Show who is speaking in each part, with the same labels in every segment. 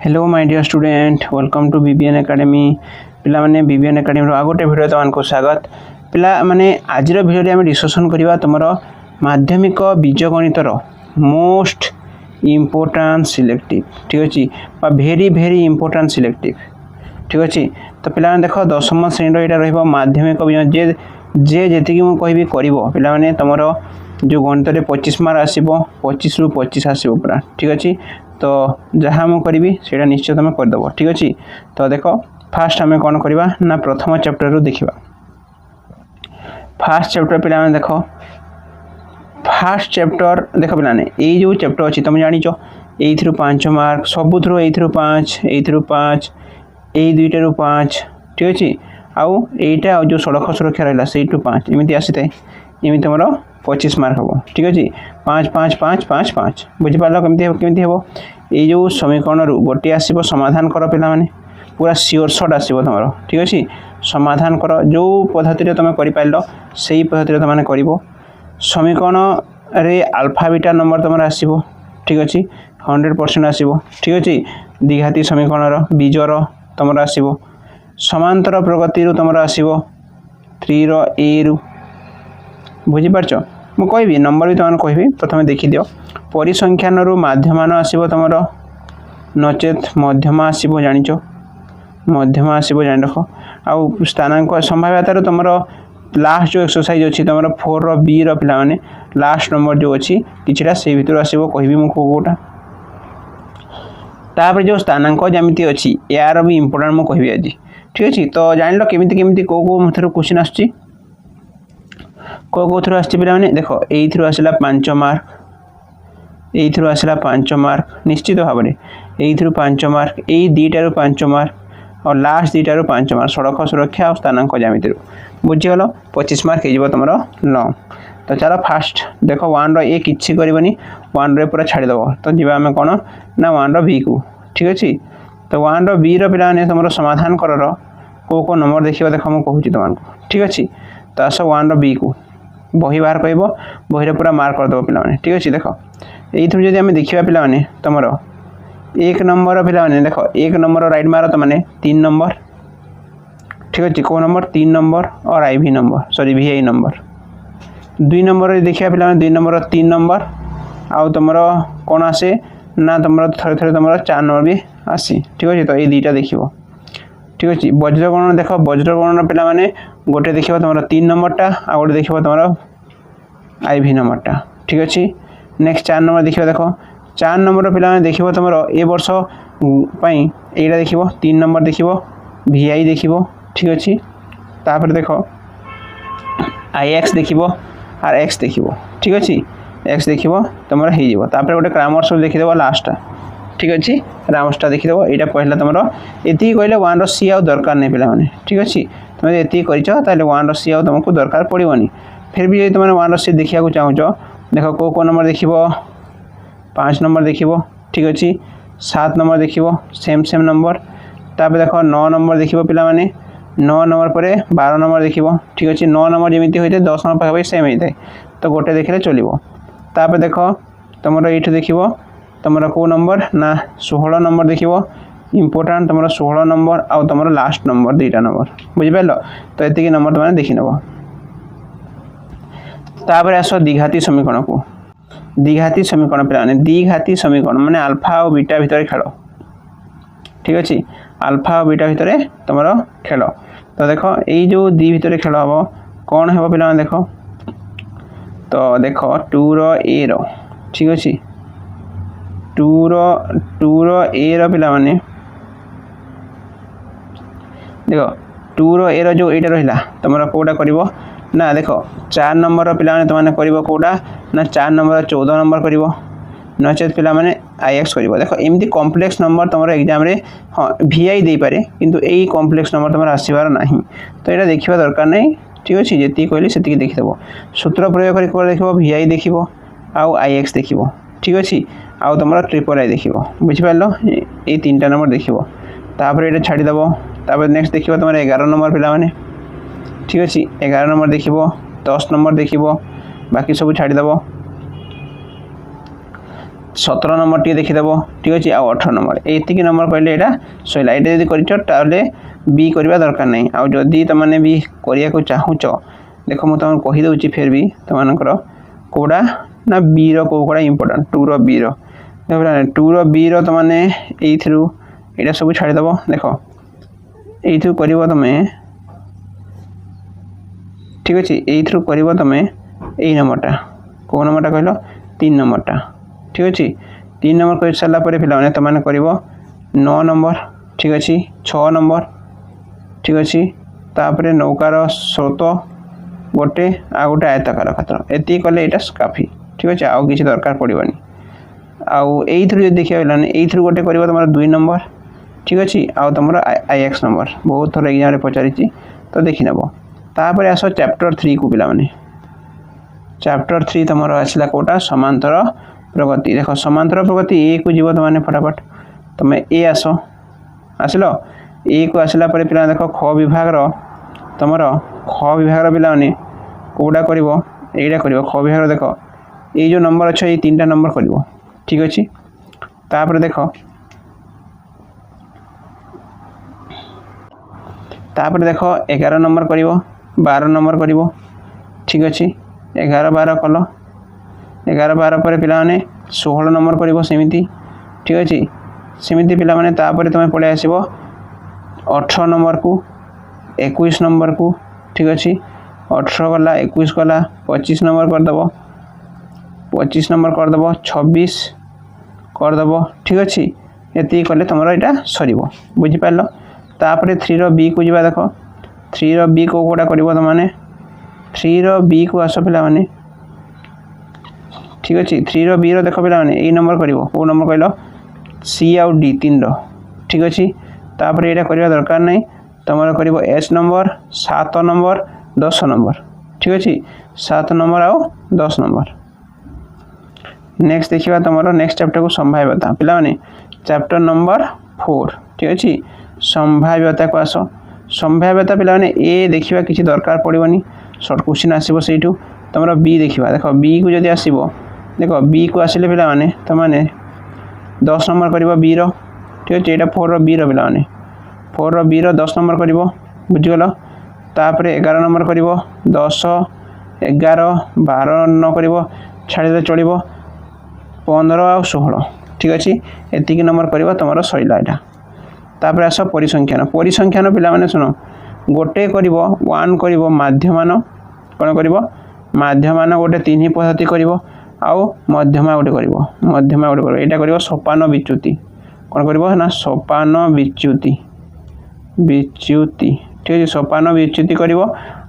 Speaker 1: Hello my dear student welcome to BBN academy पिला माने BBN academy आ गोटे video तुमको स्वागत पिला माने आज वीडियो आम डिस्कसन करवा तुम माध्यमिक बीजगणितर मोस्ट इम्पोर्टाट सिलेक्टिव ठीक अच्छे भेरी भेरी इम्पोर्टाट सिलेक्टिव ठीक अच्छे। तो पिला देख दशम श्रेणी यहाँ माध्यमिक जे जे जी मुझे कहबी कर तुम जो गणित 25 मार्क आसो 25 रु 25 आसो पूरा ठीक अच्छे। तो जहाँ मुझे करी से निश्चय तुम करदेव ठीक अच्छे। तो देख फास्ट आम कौन करवा ना प्रथम चैप्टर रू देखा फास्ट चैप्टर पे देख फास्ट चैप्टर देख पे यही जो चैप्टर अच्छी तुम जाच ये 5 मार्क सबुथ्रु ये 5 ये 5 यही दुईटू 5 ठीक अच्छे। आउ यहीटा जो सड़क सुरक्षा रहा से 5 एमती आसी था एमती तुम 25 मार्क हम ठीक अच्छे 5 5 5 5 5 बुझीपार केमती हम ये जो समीकरण रू गोटे आसो समाधान कर पिला माने पूरा सियोर सर्ट आसो तुम ठीक अच्छे समाधान कर जो पद्धति तुम कर से पद्धति तुमने कर समीकरण रे अल्फा बीटा नंबर तुम आसो ठीक अच्छे 100% आसो ठीक अच्छे। द्विघाती समीकरण बीजर तुम आसो समांतर प्रगति रू तुम आसो 3 रो ए रु बुझीपार मुझे कहबी नंबर भी तुम कहि प्रथम देखीदि परिसंख्यान रु माध्यमान आसो तुम नचेत मध्यम आसो जाच मध्यम आसो जान रख आउ स्थानांक संभाव्यतार तुम लास्ट जो एक्सरसाइज अच्छी तुम 4 रो बी रो पिला माने लास्ट नंबर जो अच्छी किछटा से भितर आसो कहबी मु कोटा तापर जो स्थानांक जमीती अच्छी यार भी इम्पोर्टाट मुझे कहबी आज ठीक अच्छे। तो जान लो केमिति केमिति को मथर क्वेश्चन आसची को थ्रू आसची पिला माने देखो एई थ्रू आसला 5 मार्क एई थ्रू आसला 5 मार्क निश्चित भाव में एई थ्रू 5 मार्क एई दीटारू 5 मार्क और लास्ट दीटारू 5 मार्क सड़क सुरक्षा और स्थानांक जमीती बुझीगल 25 मार्क हो तुम लॉन्ग। तो चलो फास्ट देख 1 रो ए किसी करनी 1 रो पूरा छाड़देव तो जी आम कौन ना 1 रो बी को ठीक अच्छे। तो 1 रो बी रो पिला तुम समाधान कर को नंबर देखिए देख मुझे कहूँ तुमको ठीक अच्छे। तो आस 1 रो बी को बही बाहर कह बही पूरा मार्क करदेव पे ठीक अच्छे। देख ये जब आम देखा पे तुम 1 नंबर पे देख 1 नंबर राइट मार तो मैंने 3 नंबर ठीक अच्छे कौ नंबर 3 नंबर और IV number sorry VI number 2 number देखा पे 2 नंबर 3 नंबर आउ तुम कौन आसे ना तुम थे थे तुम 4 नंबर भी आसी ठीक अच्छे। तो ये दुईटा देख ठीक अच्छे। वज्रगणन देख वज्रगणन पे गोटे देखा तुम 3 नंबरटा आ गए देखा तुम IV नंबरटा ठीक अच्छे। नेक्स्ट 4 नंबर देखा देख 4 नंबर पे देख तुम ए वर्ष यहाँ देख 3 नंबर देख VI देख ठीक अच्छे। तापर देख IX देख और X देख ठीक अच्छे X देख तुम हो गोटे क्रामर्स देखीदेव लास्ट ठीक अच्छे रामसटा देखीदेव यहाँ कहला तुम ये कहले 1 रो सी आ दरकार नहीं पे ठीक अच्छे तुम ये कर 1 रो सी आ तुमको दरकार पड़ोनी फिर भी तुम 1 रो सी देखा चाहो देख को नंबर देख 5 नंबर देख ठीक अच्छे 7 नंबर देख सेम सेम नंबर तापर देख 9 नंबर देख पे 9 नंबर पर 12 नंबर देख ठीक अच्छे 9 नंबर जमी होता है 10 नंबर पाखापाखि सेम होता है तो गोटे देखले चलो। तापर देख तुम ये देख तुम को नंबर ना 16 नंबर देख इम्पोर्टाट तुम 16 नंबर आउ तुम लास्ट नंबर 2टा नंबर बुझिपार। तो ये नंबर तुम देखी नब। तापर आस द्विघाती समीकरण को द्विघाती समीकरण पे द्विघाती समीकरण माने अल्फा और बीटा भितर खेल ठीक अच्छे अल्फा और बीटा भितर तुम खेल। तो देख यही जो दी भितर खेल हम कौन है पे देख तो देख 2 रो ए रो ठीक अच्छे 2 रो ए रो पिला माने देख 2 रो ए रो जो यहाँ रहा तुम कौटा कर ना देख 4 नंबर पिला तुमने कर कौटा ना 4 नंबर 14 नंबर कर नचेत पिला माने IX कर देख एमती कॉम्प्लेक्स नंबर तुम एग्जाम रे हाँ VI दे पारे किंतु यही कॉम्प्लेक्स नंबर तुम आसबार ना तो यहाँ देखा दरकार नहीं ठीक अच्छे जी कहली से देखीदेव सूत्र प्रयोग कर देख VI देख आउ IX देख ठीक अच्छे आउ तुम ट्रिपल I देख बुझीपार ये 3टा नंबर देख तापर ये छाड़देव तापर नेक्स्ट देख तुम 11 नंबर पे ठीक अच्छे 11 नंबर देख 10 नंबर देख बाकी सब छाड़देव 17 नंबर टी देखिदेव ठीक अच्छे आ 18 नंबर एतिक नंबर कहले यहाँ सैला ये जब कर बी करवा दरकार नहीं आदि तुमने भी करने चाहूच देख मुझे तुमको कहीदे फिर भी तुमकर कौड़ा ना बी रोड़ा इंपोर्टाट 2 रो बी देख 2 रो बी तुमने ये सब छाड़देव देख ये कर तुम्हें ठीक अच्छे ये कर तुम्हें यही नंबरटा कौ नंबरटा कहल 3 नंबरटा ठीक अच्छे 3 नंबर कर सारापर पे तुमने कर 9 नंबर ठीक अच्छे 6 नंबर ठीक अच्छे तापर नौकार स्रोत गोटे आ गोटे आयताकार क्षेत्र एति कले यहाँ काफी ठीक अच्छे आउ कि दरकार पड़ोनी आउ देखिए ये गोटे कर तुम 2 नंबर ठीक अच्छे आउ तुम IX नंबर बहुत थर एग्जाम पचारि तो देखी नब तापर आस चैप्टर 3 को पिला माने चैप्टर 3 तुम आसला कौटा समांतर प्रगति देख समांतर प्रगति ए को जीव तुमने फटाफट तुम ए आसल ए को आसला पे पिला देख ख विभाग तुम ख विभाग पिला कौटा कर यहीटा कर ख विभाग देख ये जो नंबर अच्छे ये 3टा नंबर कर ठीक अच्छे तापर देख तापर देख 11 नंबर कर 12 नंबर कर ठीक अच्छे 11 12 कल 11 12 पर पिला 16 नंबर कर सेमती ठीक अच्छे सेमती पिला तापर तुम पड़े आस 18 नंबर को 21 नंबर को ठीक अच्छे 18 गला 21 गला 25 नंबर करदेव 25 नंबर करदेव 26 करदेव ठीक अच्छे ये कले तुम यहाँ सर बुझिपार तापर 3 रो बी को जा देख 3 रो बी को कौटा कर तुमने 3 रो बी को आस पिला ठीक अच्छे 3 रो बी देख पिला यही नंबर कर कौ नंबर कहल सी आउ डी 3 रो ठीक अच्छे तापर यहाँ करवा दरकार नहीं तुम कर एच नंबर 7 नंबर 10 नंबर ठीक अच्छे 7 नंबर आउ 10 नंबर नेक्स्ट देखा तुम नेक्स्ट चैप्टर को संभाव्यता पिला चैप्टर नंबर 4 ठीक अच्छे संभाव्यता को आस संभाव्यता पिला ए देखा किसी दरकार पड़ोनी सर्ट क्वेश्चन आसो से तुम बी देखा देख बी को जब आसो देख बी को आसिले पिला तुमने 10 नंबर कर बी रो ठीक अच्छे यहाँ 4 रो बी रो पिला 4 रो बी रो 10 नंबर कर बुझीगल तापर 11 नंबर कर 10 11 12 न कर छाड़े चलो 15 आ 16 ठीक अच्छे एतिक नंबर कर तुम सैला यहाँ तापर आस परिसंख्यान पिला शुण गोटे कर 1 कर माध्यमान कौन कर माध्यमान गोटे 3 पद्धति कर आउ मध्यमा गोटे कर मध्यमा गोटे कर यहाँ कर सोपान विच्युति कौन कर ना सोपान विच्युति विच्युति ठीक है सोपान विच्युति कर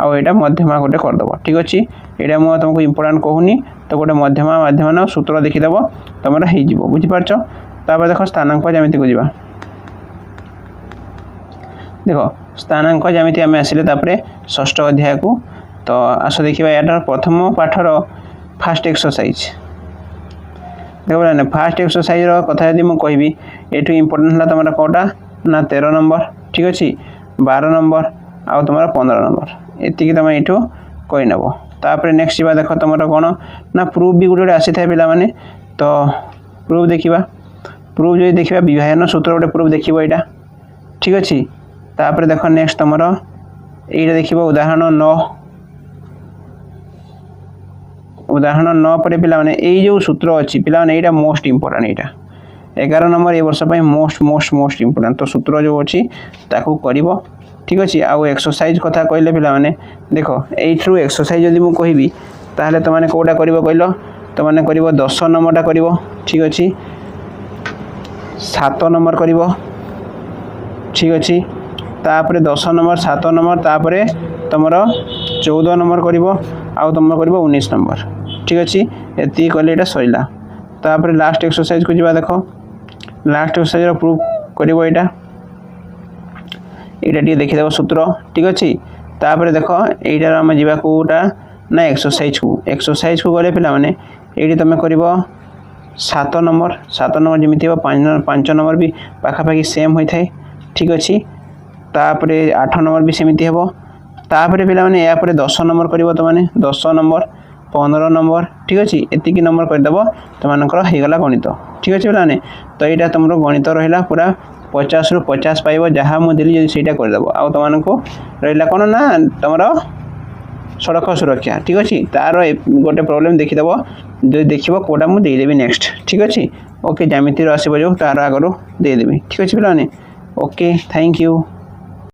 Speaker 1: आउटा मध्यमा गोटे करदेव ठीक अच्छे यहाँ मुझे तुमको इंपोर्टाट कहूनी तो गोटे मध्यमा माध्यमान सूत्र देखीदेव तुम हो बुझीपार तापर देख स्थानांक जमिति को जा देख स्थानांक जमिति आम आसिले षष्ठ अध्याय को तो आस देखा यार प्रथम पाठर फास्ट एक्सरसाइज देख फास्ट एक्सरसाइज कथा यदि मुझे कहि ये इंपोर्टाट है तुम कौटा ना 13 नंबर ठीक अच्छे 12 नंबर आउ तुम 15 नंबर एतिक तुम यू कही नब तापर नेक्स्ट जा देख तुम कौन ना प्रूफ भी गोटे आसी था पे तो प्रूफ देखा प्रूफ जो देखा विभाजन सूत्र गोटे प्रूफ देख यहाँ ठीक अच्छे तापर देख नेक्स्ट तुम ये देख उदाहरण 9 उदाहरण 9 पर पिला यही जो सूत्र अच्छी पिला यहाँ मोस्ट इंपोर्टाट यहाँ 11 नंबर ए वर्ष मोस्ट मोस्ट मोस्ट इंपोर्टाट तो सूत्र जो अच्छी ताकू कर ठीक अच्छे आउ एक्सरसाइज कथा कहले पे देख यू एक्सरसाइज जब मुझे कहि ताहले तुमने कौटा कर कहल तुमने कर 10 नंबरटा कर ठीक अच्छे 7 नंबर कर ठीक अच्छे तापर 10 नंबर 7 नंबर तापर तुम 14 नंबर कर आउ तुम कर 19 नंबर ठीक अच्छे ये कले यहाँ सैला तापर लास्ट एक्सरसाइज को जा देख लास्ट एक्सरसाइज प्रूफ कर यहाँ टे देखीदेव सूत्र ठीक अच्छे तापर देख यहीटार आम जा कौटा ना एक्सरसाइज को गले पे ये तुम कर 7 नंबर जमी हो 5 नंबर भी पाखापाखि सेम होता है ठीक अच्छे तापर 8 नंबर भी सेमती हे तापर पे या 10 नंबर कर तुमने 10 नंबर 15 नंबर ठीक अच्छे एतिक नंबर करदेव तुमको होगला गणित ठीक अच्छे पे तो यहाँ तुम गणित रहा पूरा 50 रु 50 पाइब जहाँ मुझे से करदेव आ तुमको रहा कौन ना तुम सड़क सुरक्षा ठीक अच्छे तार गोटे प्रोब्लेम देखीदेव जो देख कौटा मुझे देदेवी नेक्स्ट ठीक अच्छे ओके ज्यामिति आसो जो तार आगु देदेवी ठीक अच्छे पे ओके थैंक यू।